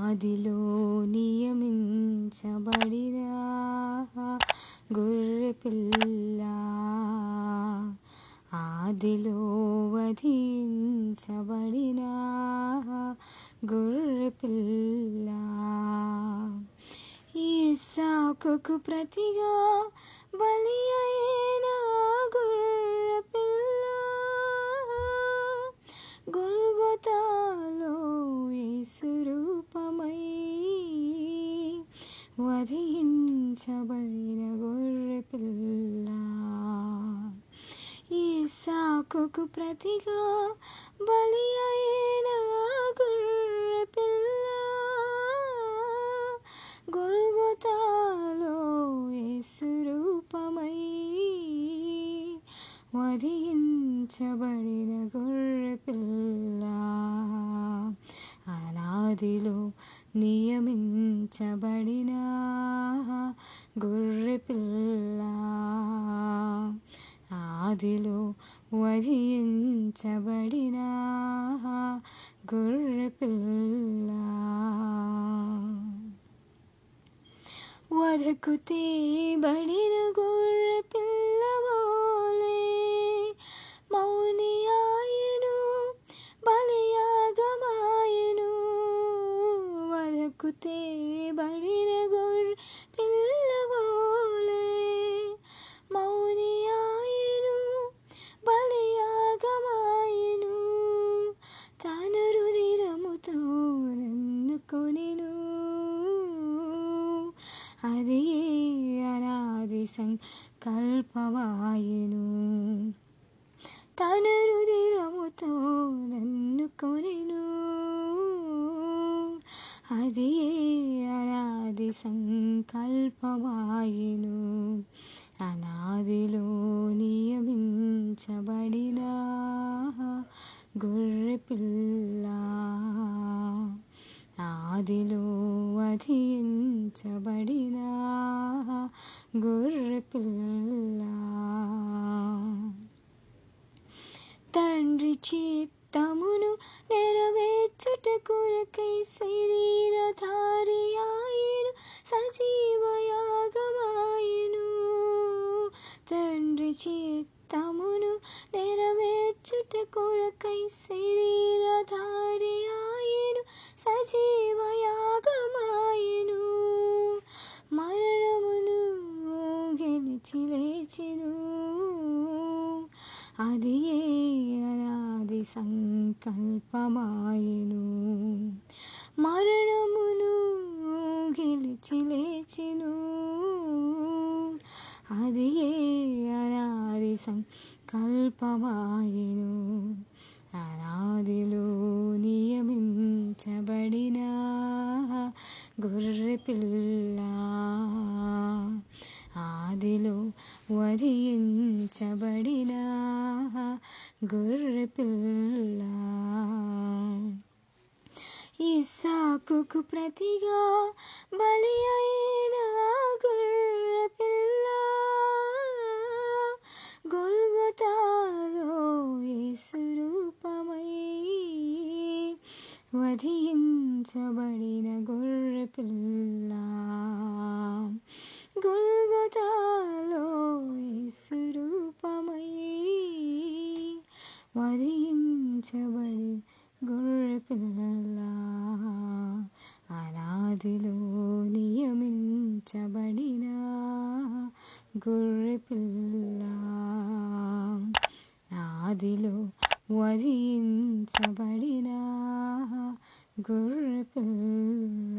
ఆదిలో నియమించబడిన గొర్రెపిల్ల, ఆదిలో వధించబడిన గొర్రెపిల్ల, ఇస్సాకుకు ప్రతిగా బలి అయిన గొర్రెపిల్ల, గొల్గొతాలో యేసు రూపమై వధించబడిన గొర్రెపిల్ల, ఇస్సాకుకు ప్రతిగా బలి అయిన గొర్రెపిల్ల, గొల్గొతాలో యేసు రూపమై వధించబడిన గొర్రెపిల్ల, అనాదిలో నియమించబడిన గొర్రెపిల్ల, ఆదిలో వధించబడిన గొర్రెపిల్ల, వధకు తేబడిన గొర్రెపిల్ల వోలే మౌనియాయను బలియాగమాయను, వధకు తేబడిన గొర్రెపిల్ల వోలే మౌనియాయను బలియాగమాయను, తన రుధిరముతో నన్ను కొనెను, అది అనాది సంకల్పమాయెను, తన రుధిరముతో నన్ను కొనెను, అది అనాది సంకల్పమాయెను, అనాదిలో నియమించబడిన గొర్రెపిల్ల, ఆదిలో వధించబడిన గొర్రెపిల్ల, తండ్రి చిత్తమును నెరవేర్చుట కొరకై శరీరధారి ఆయను సజీవయాగమాయను, తండ్రి చిత్తమును నెరవేర్చుట కొరకై శరీరధారి ఆయను సజీవయాగమాయను, మరణమును గెలిచి లేచెను, అది అనాది సంకల్పమాయెను, మరణమును గెలిచి లేచెను, అది అనాది సంకల్పమాయెను, అనాదిలో నియమించబడిన గొర్రెపిల్ల, ఆదిలో వధించబడిన గొర్రెపిల్ల, ఇస్సాకుకు ప్రతిగా బలి అయిన గొర్రెపిల్ల, గొల్గొతాలో యేసు రూపమై వధించబడిన గొర్రెపిల్ల, గొల్గొతాలో యేసు రూపమై వధించబడిన గొర్రెపిల్ల, అనాదిలో నియమించబడిన గొర్రెపిల్ల, ఆదిలో వధించబడిన గొర్రెపిల్ల.